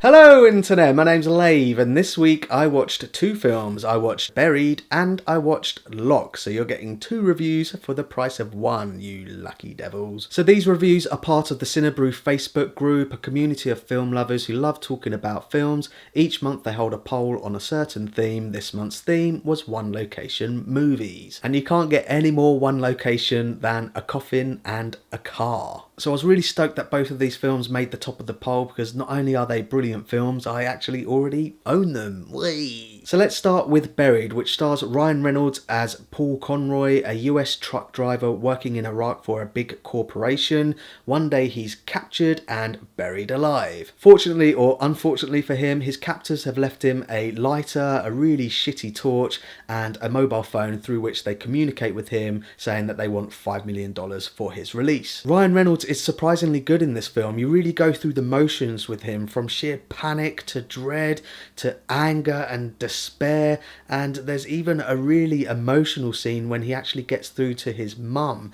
Hello internet, my name's Lave and this week I watched two films. I watched Buried and I watched Locke, so you're getting two reviews for the price of one, you lucky devils. So these reviews are part of the Cinebrew Facebook group, a community of film lovers who love talking about films. Each month they hold a poll on a certain theme. This month's theme was one location movies. And you can't get any more one location than a coffin and a car. So I was really stoked that both of these films made the top of the poll because not only are they brilliant films, I actually already own them. Whee! So let's start with Buried, which stars Ryan Reynolds as Paul Conroy, a US truck driver working in Iraq for a big corporation. One day he's captured and buried alive. Fortunately or unfortunately for him, his captors have left him a lighter, a really shitty torch, and a mobile phone through which they communicate with him, saying that they want $5 million for his release. Ryan Reynolds is surprisingly good in this film. You really go through the motions with him, from sheer panic to dread to anger and despair, and there's even a really emotional scene when he actually gets through to his mum.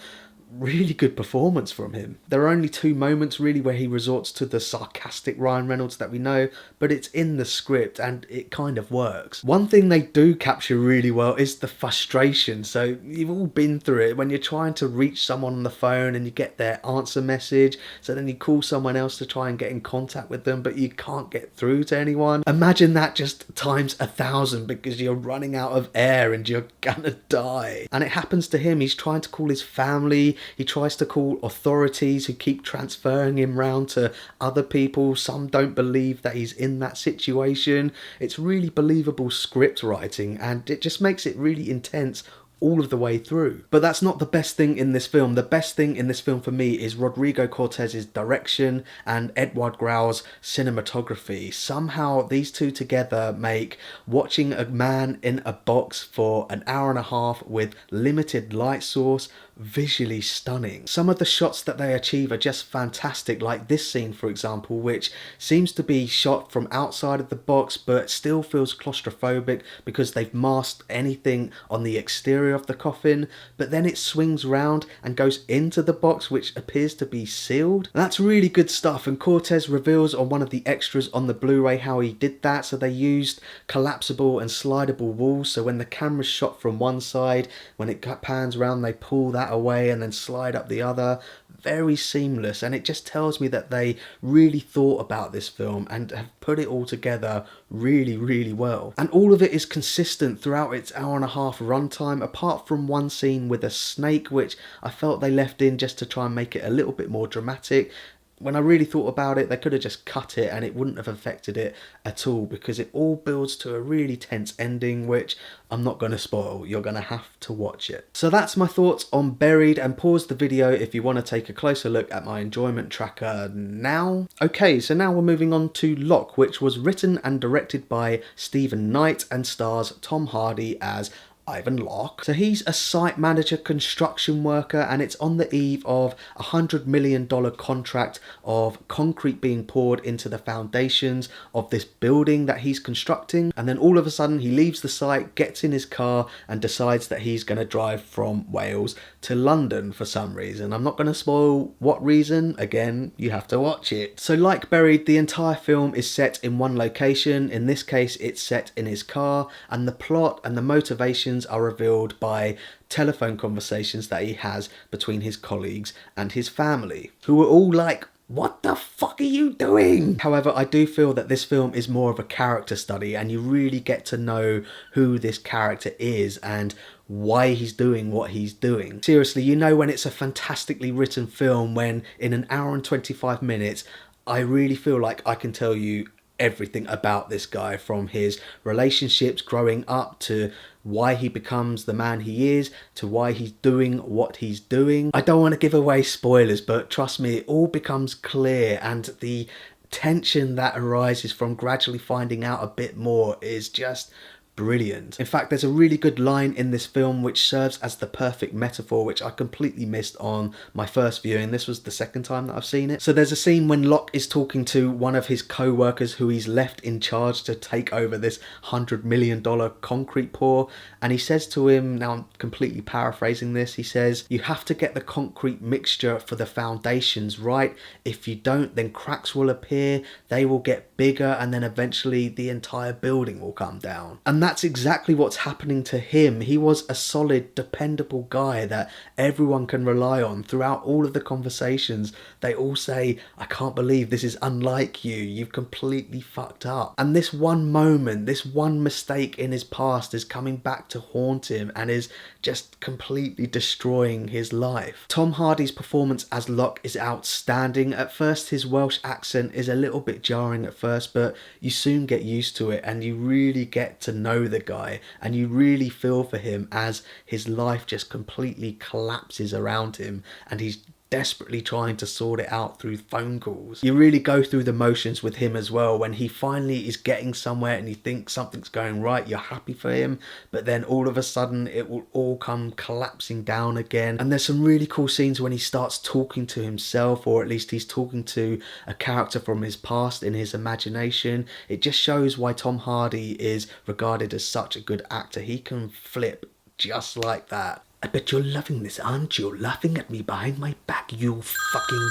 Really good performance from him. There are only two moments really where he resorts to the sarcastic Ryan Reynolds that we know, but it's in the script and it kind of works. One thing they do capture really well is the frustration. So you've all been through it when you're trying to reach someone on the phone and you get their answer message, so then you call someone else to try and get in contact with them but you can't get through to anyone. Imagine that just times 1,000 because you're running out of air and you're gonna die. And it happens to him. He's trying to call his family. He tries to call authorities who keep transferring him round to other people. Some don't believe that he's in that situation. It's really believable script writing and it just makes it really intense all of the way through. But that's not the best thing in this film. The best thing in this film for me is Rodrigo Cortés's direction and Edward Grau's cinematography. Somehow these two together make watching a man in a box for an hour and a half with limited light source visually stunning. Some of the shots that they achieve are just fantastic, like this scene for example, which seems to be shot from outside of the box but still feels claustrophobic because they've masked anything on the exterior of the coffin, but then it swings round and goes into the box which appears to be sealed. And that's really good stuff, and Cortés reveals on one of the extras on the Blu-ray how he did that. So they used collapsible and slidable walls, so when the camera's shot from one side, when it pans round they pull that away and then slide up the other. Very seamless, and it just tells me that they really thought about this film and have put it all together really well. And all of it is consistent throughout its hour and a half runtime, apart from one scene with a snake which I felt they left in just to try and make it a little bit more dramatic. When I really thought about it, they could have just cut it and it wouldn't have affected it at all, because it all builds to a really tense ending, which I'm not going to spoil. You're going to have to watch it. So that's my thoughts on Buried, and pause the video if you want to take a closer look at my enjoyment tracker now. Okay, so now we're moving on to Locke, which was written and directed by Stephen Knight and stars Tom Hardy as Ivan Locke. So he's a site manager, construction worker, and it's on the eve of a $100 million contract of concrete being poured into the foundations of this building that he's constructing. And then all of a sudden he leaves the site, gets in his car and decides that he's going to drive from Wales to London for some reason. I'm not going to spoil what reason. Again, you have to watch it. So like Buried, the entire film is set in one location. In this case, it's set in his car, and the plot and the motivations are revealed by telephone conversations that he has between his colleagues and his family, who are all like, what the fuck are you doing? However, I do feel that this film is more of a character study, and you really get to know who this character is and why he's doing what he's doing. Seriously, you know when it's a fantastically written film when in an hour and 25 minutes, I really feel like I can tell you everything about this guy, from his relationships growing up to why he becomes the man he is, to why he's doing what he's doing. I don't want to give away spoilers, but trust me, it all becomes clear, and the tension that arises from gradually finding out a bit more is just brilliant. In fact, there's a really good line in this film which serves as the perfect metaphor, which I completely missed on my first viewing. This was the second time that I've seen it. So there's a scene when Locke is talking to one of his co-workers who he's left in charge to take over this $100 million concrete pour, and he says to him, now I'm completely paraphrasing this, he says, "You have to get the concrete mixture for the foundations right. If you don't, then cracks will appear, they will get bigger, and then eventually the entire building will come down." And that's exactly what's happening to him. He was a solid, dependable guy that everyone can rely on. Throughout all of the conversations, they all say, "I can't believe this is unlike you. You've completely fucked up." And this one moment, this one mistake in his past is coming back to haunt him and is just completely destroying his life. Tom Hardy's performance as Locke is outstanding. At first, his Welsh accent is a little bit jarring at first, but you soon get used to it and you really get to know the guy and you really feel for him as his life just completely collapses around him and he's desperately trying to sort it out through phone calls. You really go through the motions with him as well. When he finally is getting somewhere and you think something's going right, you're happy for him, but then all of a sudden it will all come collapsing down again. And there's some really cool scenes when he starts talking to himself, or at least he's talking to a character from his past in his imagination. It just shows why Tom Hardy is regarded as such a good actor. He can flip just like that. "I bet you're loving this, aren't you? Laughing at me behind my back, you fucking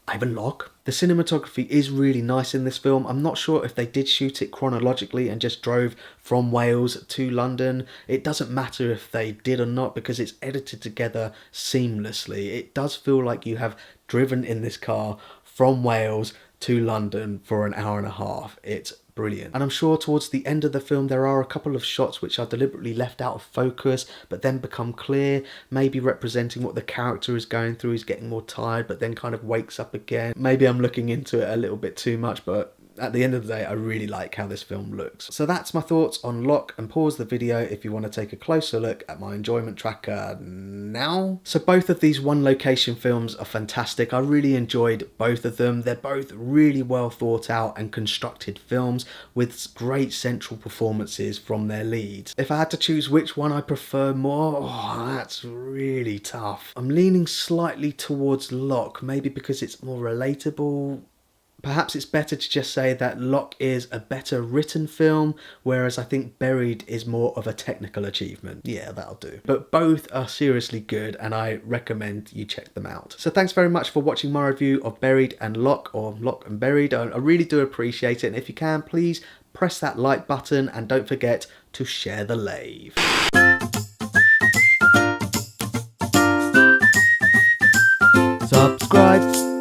Ivan Locke." The cinematography is really nice in this film. I'm not sure if they did shoot it chronologically and just drove from Wales to London. It doesn't matter if they did or not because it's edited together seamlessly. It does feel like you have driven in this car from Wales to London for an hour and a half. It's brilliant. And I'm sure towards the end of the film there are a couple of shots which are deliberately left out of focus but then become clear, maybe representing what the character is going through. He's getting more tired but then kind of wakes up again. Maybe I'm looking into it a little bit too much, but at the end of the day, I really like how this film looks. So that's my thoughts on Locke, and pause the video if you want to take a closer look at my enjoyment tracker now. So both of these one location films are fantastic. I really enjoyed both of them. They're both really well thought out and constructed films with great central performances from their leads. If I had to choose which one I prefer more, that's really tough. I'm leaning slightly towards Locke, maybe because it's more relatable. Perhaps it's better to just say that Locke is a better written film, whereas I think Buried is more of a technical achievement. Yeah, that'll do. But both are seriously good and I recommend you check them out. So thanks very much for watching my review of Buried and Locke, or Locke and Buried. I really do appreciate it, and if you can, please press that like button and don't forget to share the lave. Subscribe.